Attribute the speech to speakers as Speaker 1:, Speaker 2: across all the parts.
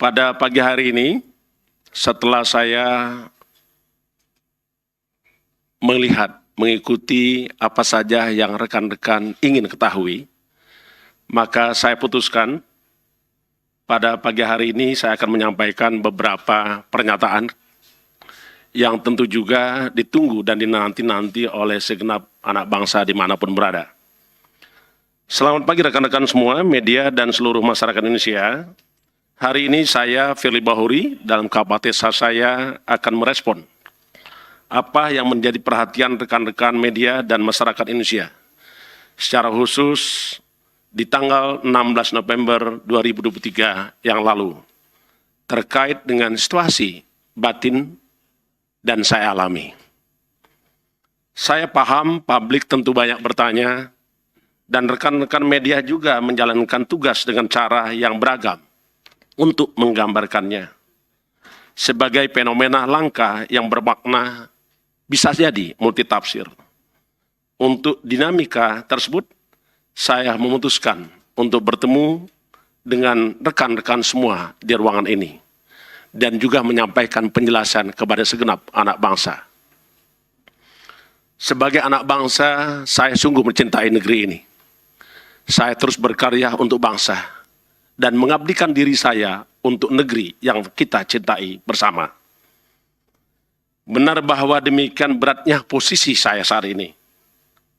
Speaker 1: Pada pagi hari ini, setelah saya mengikuti apa saja yang rekan-rekan ingin ketahui, maka saya putuskan pada pagi hari ini saya akan menyampaikan beberapa pernyataan yang tentu juga ditunggu dan dinanti-nanti oleh segenap anak bangsa dimanapun berada. Selamat pagi rekan-rekan semua, media dan seluruh masyarakat Indonesia. Hari ini saya, Firly Bahuri, dalam kapasitas saya akan merespon apa yang menjadi perhatian rekan-rekan media dan masyarakat Indonesia. Secara khusus di tanggal 16 November 2023 yang lalu, terkait dengan situasi batin dan saya alami. Saya paham publik tentu banyak bertanya, dan rekan-rekan media juga menjalankan tugas dengan cara yang beragam untuk menggambarkannya sebagai fenomena langka yang bermakna bisa jadi multitafsir. Untuk dinamika tersebut, saya memutuskan untuk bertemu dengan rekan-rekan semua di ruangan ini dan juga menyampaikan penjelasan kepada segenap anak bangsa. Sebagai anak bangsa, saya sungguh mencintai negeri ini. Saya terus berkarya untuk bangsa dan mengabdikan diri saya untuk negeri yang kita cintai bersama. Benar bahwa demikian beratnya posisi saya saat ini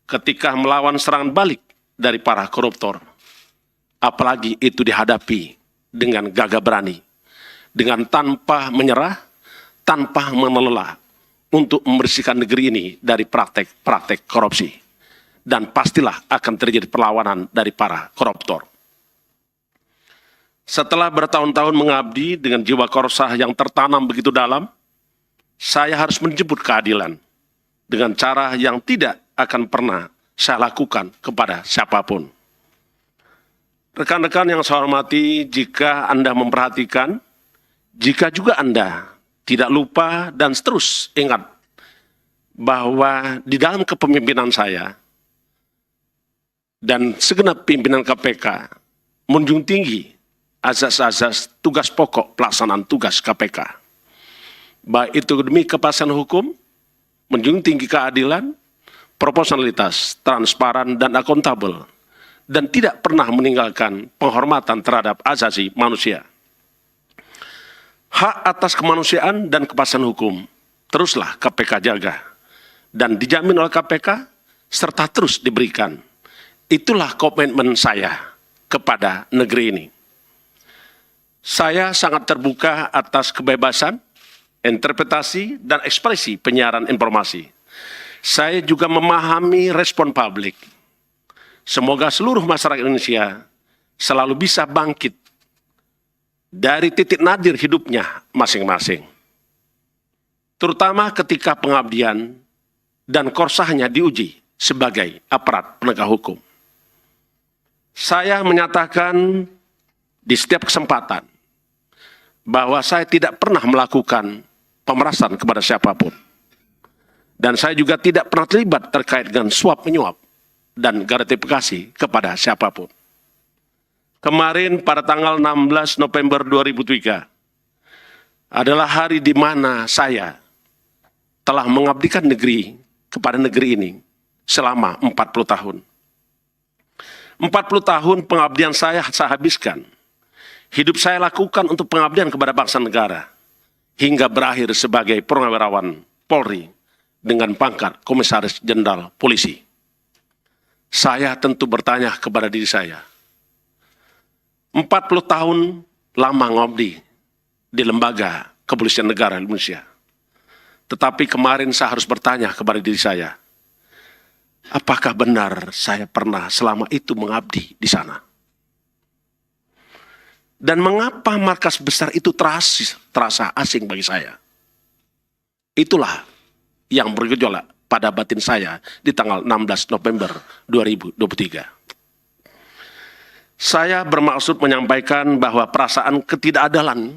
Speaker 1: ketika melawan serangan balik dari para koruptor. Apalagi itu dihadapi dengan gagah berani, dengan tanpa menyerah, tanpa menelelah untuk membersihkan negeri ini dari praktek-praktek korupsi. Dan pastilah akan terjadi perlawanan dari para koruptor. Setelah bertahun-tahun mengabdi dengan jiwa korosah yang tertanam begitu dalam, saya harus menjemput keadilan dengan cara yang tidak akan pernah saya lakukan kepada siapapun. Rekan-rekan yang saya hormati, jika Anda memperhatikan, jika juga Anda tidak lupa dan terus ingat bahwa di dalam kepemimpinan saya dan segenap pimpinan KPK menjunjung tinggi azas-azas tugas pokok pelaksanaan tugas KPK. Baik itu demi kepastian hukum, menjunjung tinggi keadilan, proporsionalitas, transparan, dan akuntabel, dan tidak pernah meninggalkan penghormatan terhadap asasi manusia. Hak atas kemanusiaan dan kepastian hukum teruslah KPK jaga, dan dijamin oleh KPK serta terus diberikan. Itulah komitmen saya kepada negeri ini. Saya sangat terbuka atas kebebasan, interpretasi, dan ekspresi penyiaran informasi. Saya juga memahami respon publik. Semoga seluruh masyarakat Indonesia selalu bisa bangkit dari titik nadir hidupnya masing-masing. Terutama ketika pengabdian dan korsahnya diuji sebagai aparat penegak hukum. Saya menyatakan di setiap kesempatan bahwa saya tidak pernah melakukan pemerasan kepada siapapun. Dan saya juga tidak pernah terlibat terkait dengan suap-menyuap dan gratifikasi kepada siapapun. Kemarin pada tanggal 16 November 2003 adalah hari di mana saya telah mengabdikan negeri kepada negeri ini selama 40 tahun. 40 tahun pengabdian saya habiskan. Hidup saya lakukan untuk pengabdian kepada bangsa negara. Hingga berakhir sebagai purnawirawan Polri dengan pangkat Komisaris Jenderal Polisi. Saya tentu bertanya kepada diri saya. 40 tahun lama ngabdi di lembaga kepolisian negara Indonesia. Tetapi kemarin saya harus bertanya kepada diri saya. Apakah benar saya pernah selama itu mengabdi di sana? Dan mengapa markas besar itu terasa asing bagi saya? Itulah yang bergejolak pada batin saya di tanggal 16 November 2023. Saya bermaksud menyampaikan bahwa perasaan ketidakadilan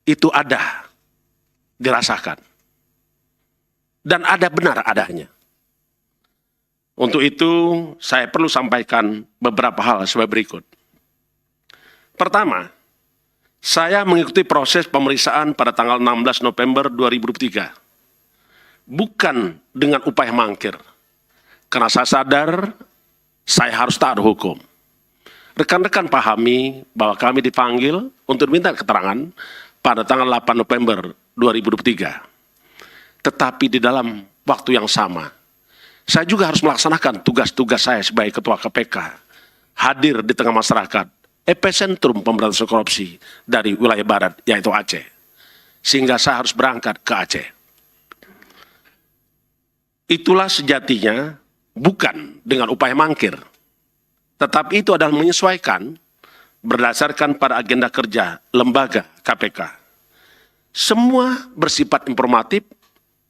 Speaker 1: itu ada, dirasakan. Dan ada benar adanya. Untuk itu, saya perlu sampaikan beberapa hal sebagai berikut. Pertama, Saya mengikuti proses pemeriksaan pada tanggal 16 November 2023. Bukan dengan upaya mangkir. Karena saya sadar saya harus taat hukum. Rekan-rekan pahami bahwa kami dipanggil untuk minta keterangan pada tanggal 8 November 2023. Tetapi di dalam waktu yang sama, saya juga harus melaksanakan tugas-tugas saya sebagai Ketua KPK, hadir di tengah masyarakat, epicentrum pemberantasan korupsi dari wilayah barat, yaitu Aceh. Sehingga saya harus berangkat ke Aceh. Itulah sejatinya bukan dengan upaya mangkir, tetapi itu adalah menyesuaikan berdasarkan pada agenda kerja lembaga KPK. Semua bersifat informatif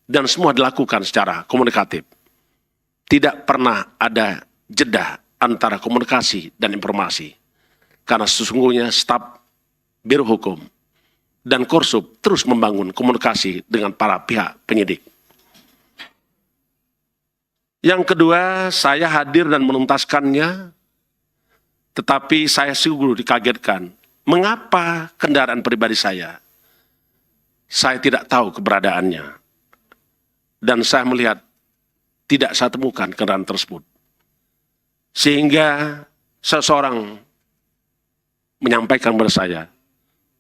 Speaker 1: dan semua dilakukan secara komunikatif. Tidak pernah ada jeda antara komunikasi dan informasi. Karena sesungguhnya staf Biro Hukum dan Korsub terus membangun komunikasi dengan para pihak penyidik. Yang kedua, saya hadir dan menuntaskannya, tetapi saya sungguh dikagetkan. Mengapa kendaraan pribadi saya tidak tahu keberadaannya. Dan saya melihat tidak saya temukan kendaraan tersebut. Sehingga seseorang menyampaikan kepada saya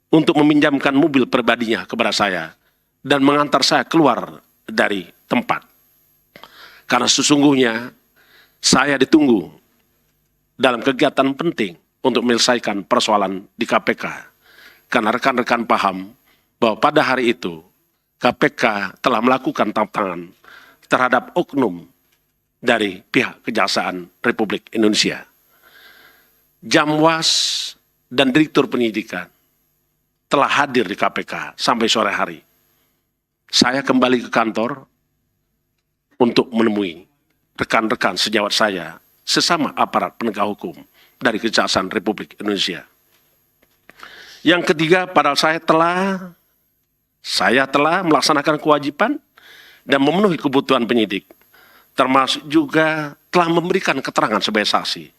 Speaker 1: untuk meminjamkan mobil pribadinya kepada saya dan mengantar saya keluar dari tempat. Karena sesungguhnya saya ditunggu dalam kegiatan penting untuk menyelesaikan persoalan di KPK. Karena rekan-rekan paham bahwa pada hari itu KPK telah melakukan tantangan terhadap oknum dari pihak Kejaksaan Republik Indonesia. Jamwas dan Direktur Penyidikan telah hadir di KPK sampai sore hari. Saya kembali ke kantor untuk menemui rekan-rekan sejawat saya, sesama aparat penegak hukum dari Kejaksaan Republik Indonesia. Yang ketiga, padahal saya telah melaksanakan kewajiban dan memenuhi kebutuhan penyidik, termasuk juga telah memberikan keterangan sebagai saksi,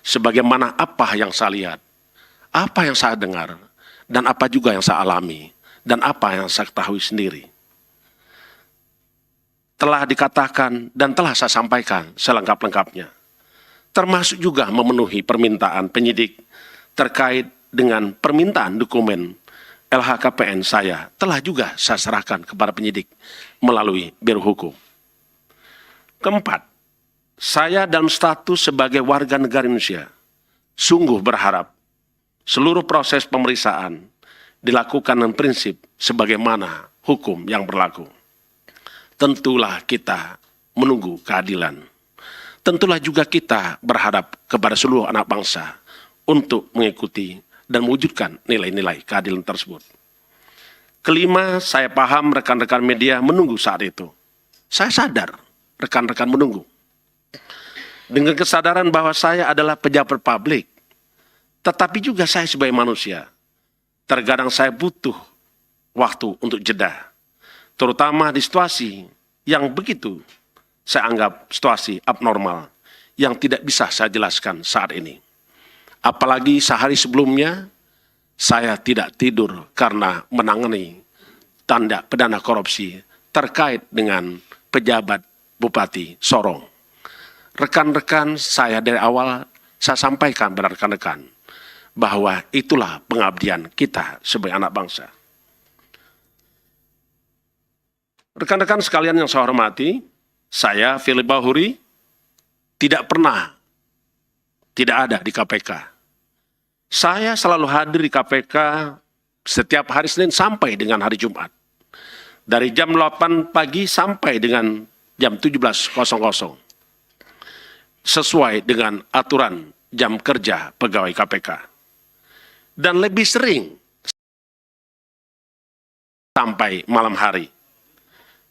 Speaker 1: sebagaimana apa yang saya lihat, apa yang saya dengar, dan apa juga yang saya alami, dan apa yang saya ketahui sendiri. Telah dikatakan dan telah saya sampaikan selengkap-lengkapnya, termasuk juga memenuhi permintaan penyidik terkait dengan permintaan dokumen LHKPN saya telah juga saya serahkan kepada penyidik melalui Biro Hukum. Keempat, saya dalam status sebagai warga negara Indonesia sungguh berharap seluruh proses pemeriksaan dilakukan dengan prinsip sebagaimana hukum yang berlaku. Tentulah kita menunggu keadilan. Tentulah juga kita berharap kepada seluruh anak bangsa untuk mengikuti dan mewujudkan nilai-nilai keadilan tersebut. Kelima, saya paham rekan-rekan media menunggu saat itu. Saya sadar rekan-rekan menunggu. Dengan kesadaran bahwa saya adalah pejabat publik, tetapi juga saya sebagai manusia. Terkadang saya butuh waktu untuk jeda. Terutama di situasi yang begitu saya anggap situasi abnormal yang tidak bisa saya jelaskan saat ini. Apalagi sehari sebelumnya saya tidak tidur karena menangani tindak pidana korupsi terkait dengan pejabat Bupati Sorong. Rekan-rekan saya dari awal saya sampaikan kepada rekan-rekan bahwa itulah pengabdian kita sebagai anak bangsa. Rekan-rekan sekalian yang saya hormati, saya, Philip Bahuri, tidak pernah tidak ada di KPK. Saya selalu hadir di KPK setiap hari Senin sampai dengan hari Jumat. Dari jam 8 pagi sampai dengan jam 17.00. Sesuai dengan aturan jam kerja pegawai KPK. Dan lebih sering sampai malam hari.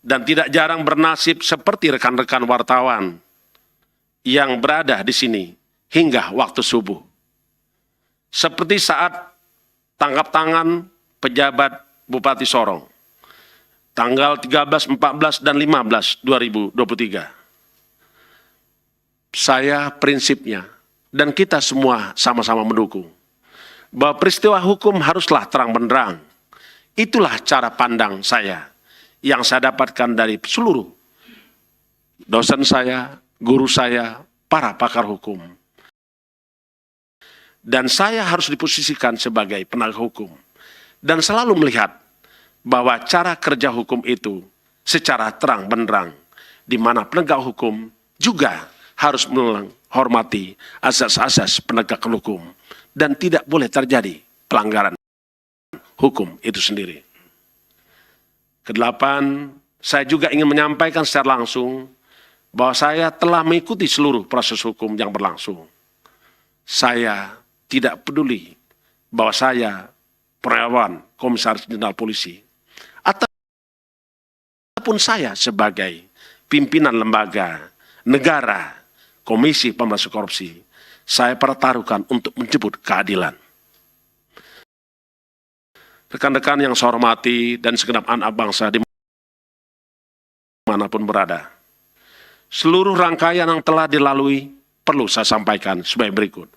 Speaker 1: Dan tidak jarang bernasib seperti rekan-rekan wartawan yang berada di sini hingga waktu subuh. Seperti saat tangkap tangan pejabat Bupati Sorong, tanggal 13, 14, dan 15, 2023. Saya prinsipnya, dan kita semua sama-sama mendukung, bahwa peristiwa hukum haruslah terang benderang. Itulah cara pandang saya yang saya dapatkan dari seluruh dosen saya, guru saya, para pakar hukum. Dan saya harus diposisikan sebagai penegak hukum. Dan selalu melihat bahwa cara kerja hukum itu secara terang benderang, di mana penegak hukum juga harus menghormati asas-asas penegakan hukum. Dan tidak boleh terjadi pelanggaran hukum itu sendiri. Kedelapan, saya juga ingin menyampaikan secara langsung bahwa saya telah mengikuti seluruh proses hukum yang berlangsung. Saya tidak peduli bahwa saya Purnawirawan Komisaris Jenderal Polisi ataupun saya sebagai pimpinan lembaga negara Komisi Pemberantasan Korupsi, saya pertaruhkan untuk menjemput keadilan. Rekan-rekan yang saya hormati dan segenap anak bangsa dimanapun berada, seluruh rangkaian yang telah dilalui perlu saya sampaikan sebagai berikut.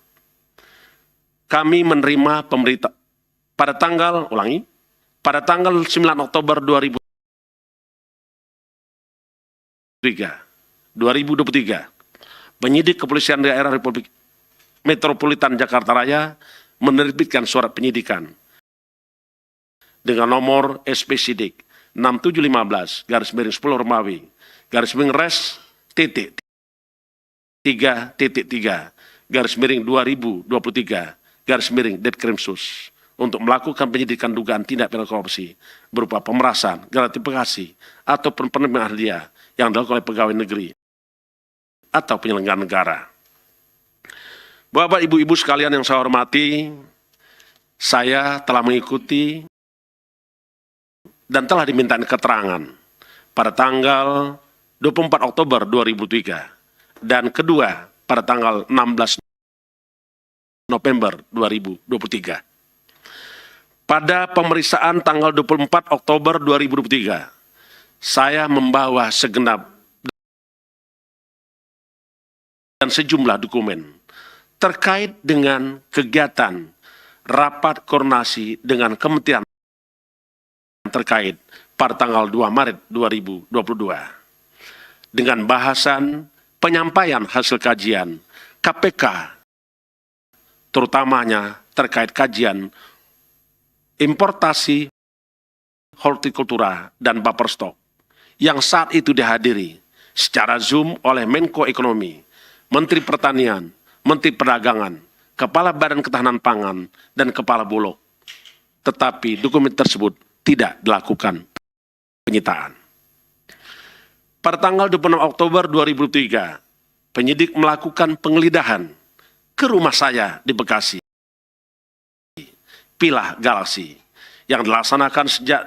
Speaker 1: Kami menerima pemerintah pada tanggal 9 Oktober 2023, penyidik Kepolisian Daerah Republik Metropolitan Jakarta Raya menerbitkan surat penyidikan dengan nomor SP/Sidik 6715 /10 Romawi /Res titik 3.3 /2023 Detkrimsus untuk melakukan penyidikan dugaan tindak pidana korupsi berupa pemerasan, gratifikasi, atau penerimaan hadiah yang dilakukan oleh pegawai negeri atau penyelenggara negara. Bapak, Ibu-Ibu sekalian yang saya hormati, saya telah mengikuti dan telah diminta keterangan pada tanggal 24 Oktober 2003 dan kedua pada tanggal 16 November 2023. Pada pemeriksaan tanggal 24 Oktober 2023, saya membawa segenap dan sejumlah dokumen terkait dengan kegiatan rapat koordinasi dengan kementerian terkait pada tanggal 2 Maret 2022 dengan bahasan penyampaian hasil kajian KPK, terutamanya terkait kajian importasi hortikultura dan buffer stock yang saat itu dihadiri secara Zoom oleh Menko Ekonomi, Menteri Pertanian, Menteri Perdagangan, Kepala Badan Ketahanan Pangan, dan Kepala Bulog. Tetapi dokumen tersebut tidak dilakukan penyitaan. Pada tanggal 26 Oktober 2003, penyidik melakukan penggeledahan ke rumah saya di Bekasi, Pilah Galaksi, yang dilaksanakan sejak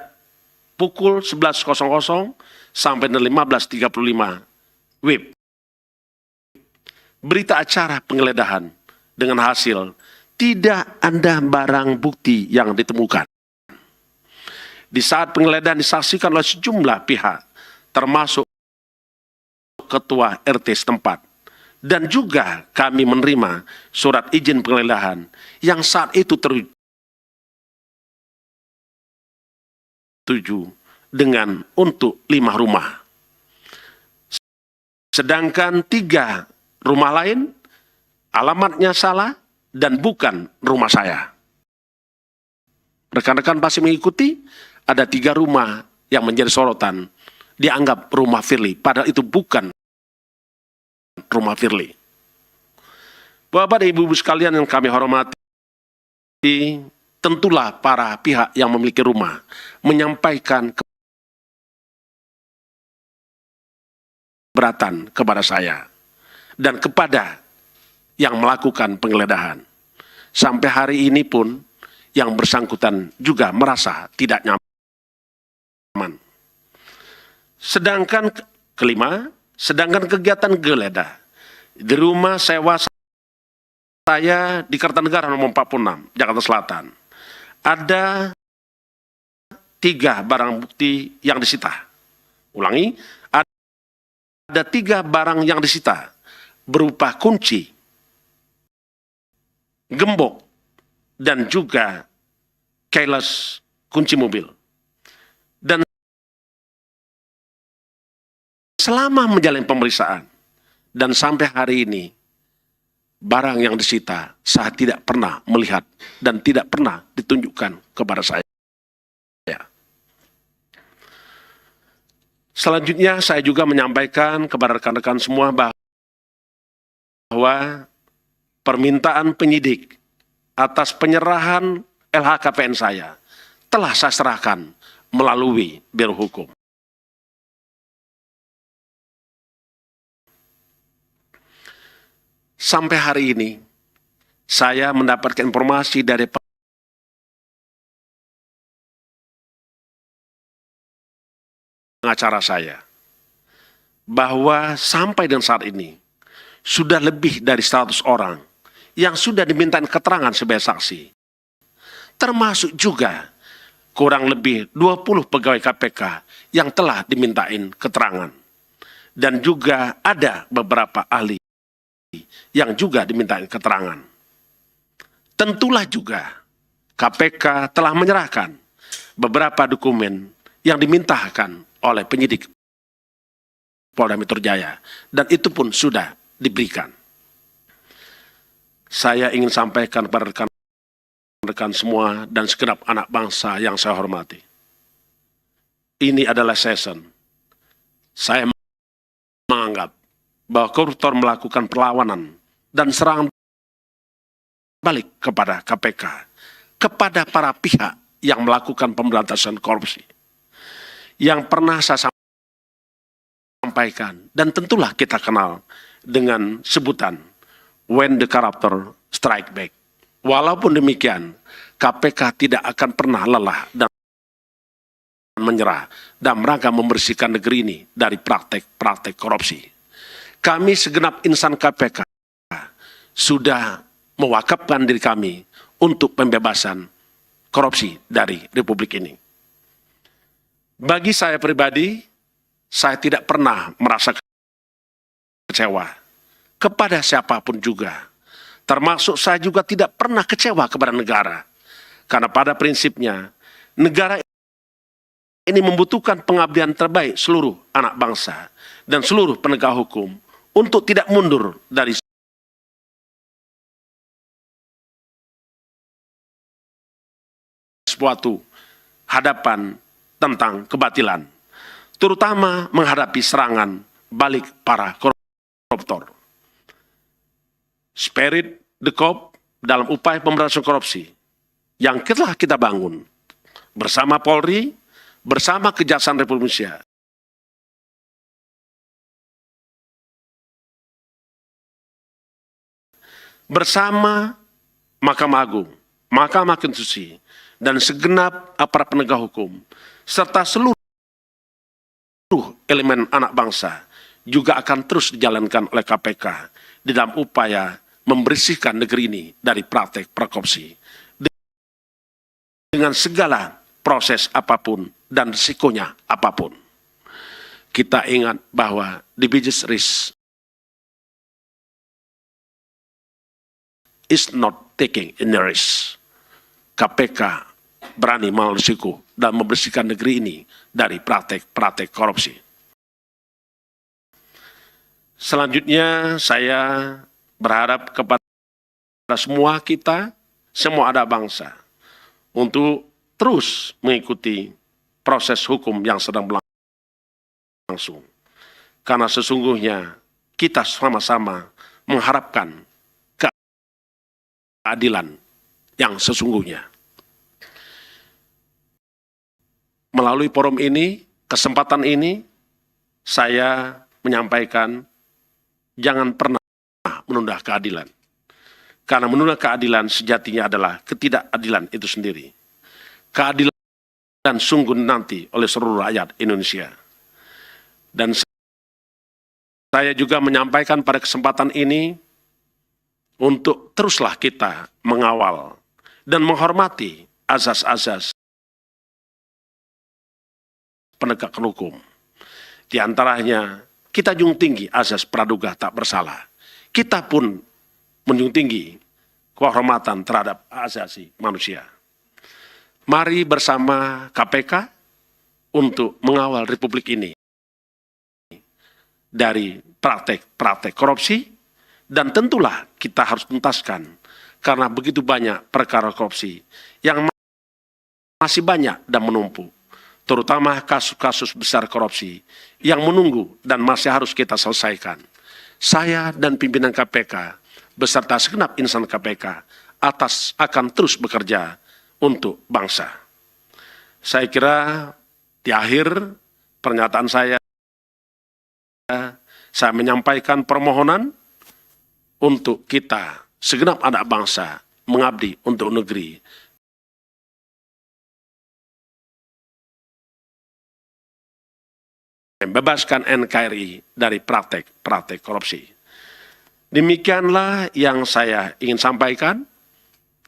Speaker 1: pukul 11.00 sampai 15.35 WIB. Berita acara penggeledahan dengan hasil tidak ada barang bukti yang ditemukan. Di saat penggeledahan disaksikan oleh sejumlah pihak, termasuk ketua RT setempat, dan juga kami menerima surat izin penggeledahan yang saat itu tertuju dengan untuk 5 rumah. Sedangkan 3 rumah lain alamatnya salah dan bukan rumah saya. Rekan-rekan pasti mengikuti, ada 3 rumah yang menjadi sorotan, dianggap rumah Firly, padahal itu bukan rumah Firly. Bapak dan Ibu-Ibu sekalian yang kami hormati, tentulah para pihak yang memiliki rumah menyampaikan keberatan kepada saya dan kepada yang melakukan penggeledahan. Sampai hari ini pun yang bersangkutan juga merasa tidak nyaman. Sedangkan kelima, sedangkan kegiatan geledah di rumah sewa saya di Kertanegara nomor 46, Jakarta Selatan, ada 3 barang bukti yang disita. Ulangi, ada 3 barang yang disita berupa kunci, gembok, dan juga keyless kunci mobil. Dan selama menjalani pemeriksaan dan sampai hari ini, barang yang disita saya tidak pernah melihat dan tidak pernah ditunjukkan kepada saya. Selanjutnya saya juga menyampaikan kepada rekan-rekan semua bahwa permintaan penyidik atas penyerahan LHKPN saya telah saya serahkan melalui Biro Hukum. Sampai hari ini, saya mendapatkan informasi dari pengacara saya, bahwa sampai dengan saat ini, sudah lebih dari 100 orang yang sudah dimintain keterangan sebagai saksi. Termasuk juga kurang lebih 20 pegawai KPK yang telah dimintain keterangan. Dan juga ada beberapa ahli yang juga dimintain keterangan. Tentulah juga KPK telah menyerahkan beberapa dokumen yang dimintakan oleh penyidik Polda Metro Jaya, dan itu pun sudah diberikan. Saya ingin sampaikan kepada rekan-rekan semua dan segenap anak bangsa yang saya hormati. Ini adalah session. Saya menganggap bahwa koruptor melakukan perlawanan dan serangan balik kepada KPK, kepada para pihak yang melakukan pemberantasan korupsi. Yang pernah saya sampaikan, dan tentulah kita kenal dengan sebutan when the corruptor strike back. Walaupun demikian, KPK tidak akan pernah lelah dan menyerah dan merangka membersihkan negeri ini dari praktek-praktek korupsi. Kami segenap insan KPK sudah mewakafkan diri kami untuk pembebasan korupsi dari Republik ini. Bagi saya pribadi, saya tidak pernah merasa kecewa kepada siapapun juga. Termasuk saya juga tidak pernah kecewa kepada negara. Karena pada prinsipnya, negara ini membutuhkan pengabdian terbaik seluruh anak bangsa dan seluruh penegak hukum untuk tidak mundur dari suatu hadapan tentang kebatilan, terutama menghadapi serangan balik para koruptor. Spirit the cop dalam upaya pemberantasan korupsi yang telah kita bangun bersama Polri, bersama Kejaksaan Republik Indonesia, bersama Mahkamah Agung, Mahkamah Konstitusi, dan segenap aparat penegak hukum, serta seluruh elemen anak bangsa juga akan terus dijalankan oleh KPK di dalam upaya membersihkan negeri ini dari praktek korupsi dengan segala proses apapun dan risikonya apapun. Kita ingat bahwa the biggest risk is not taking any risk. KPK berani mengambil risiko dan membersihkan negeri ini dari praktek-praktek korupsi. Selanjutnya saya berharap kepada semua kita, semua anak bangsa, untuk terus mengikuti proses hukum yang sedang berlangsung. Karena sesungguhnya kita sama-sama mengharapkan keadilan yang sesungguhnya. Melalui forum ini, kesempatan ini, saya menyampaikan jangan pernah menunda keadilan. Karena menunda keadilan sejatinya adalah ketidakadilan itu sendiri. Keadilan sungguh nanti oleh seluruh rakyat Indonesia. Dan saya juga menyampaikan pada kesempatan ini untuk teruslah kita mengawal dan menghormati azas-azas penegakan hukum. Di antaranya, kita junjung tinggi azas praduga tak bersalah. Kita pun menjunjung tinggi kehormatan terhadap hak asasi manusia. Mari bersama KPK untuk mengawal Republik ini dari praktek-praktek korupsi, dan tentulah kita harus tuntaskan karena begitu banyak perkara korupsi yang masih banyak dan menumpuk, terutama kasus-kasus besar korupsi yang menunggu dan masih harus kita selesaikan. Saya dan pimpinan KPK beserta segenap insan KPK akan terus bekerja untuk bangsa. Saya kira di akhir pernyataan saya menyampaikan permohonan untuk kita segenap anak bangsa mengabdi untuk negeri, membebaskan NKRI dari praktek-praktek korupsi. Demikianlah yang saya ingin sampaikan,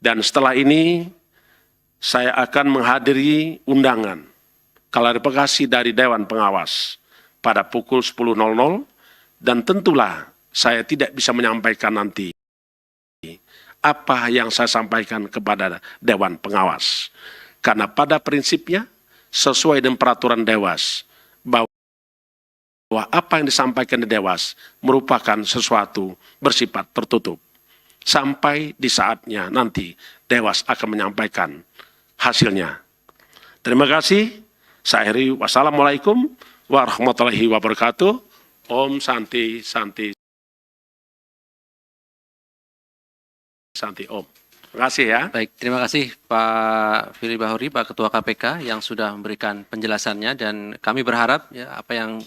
Speaker 1: dan setelah ini saya akan menghadiri undangan klarifikasi dari Dewan Pengawas pada pukul 10.00, dan tentulah saya tidak bisa menyampaikan nanti apa yang saya sampaikan kepada Dewan Pengawas. Karena pada prinsipnya sesuai dengan peraturan Dewas, bahwa apa yang disampaikan di Dewas merupakan sesuatu bersifat tertutup. Sampai di saatnya nanti Dewas akan menyampaikan hasilnya. Terima kasih. Saya akhiri. Wassalamualaikum warahmatullahi wabarakatuh. Om Santi Santi Santi Om. Terima kasih ya.
Speaker 2: Baik, terima kasih Pak Firly Bahuri, Pak Ketua KPK yang sudah memberikan penjelasannya, dan kami berharap ya apa yang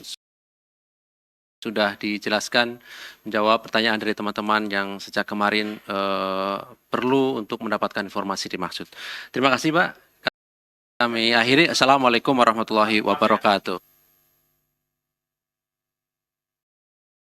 Speaker 2: sudah dijelaskan menjawab pertanyaan dari teman-teman yang sejak kemarin perlu untuk mendapatkan informasi dimaksud. Terima kasih Pak. Kami akhiri. Assalamualaikum warahmatullahi wabarakatuh.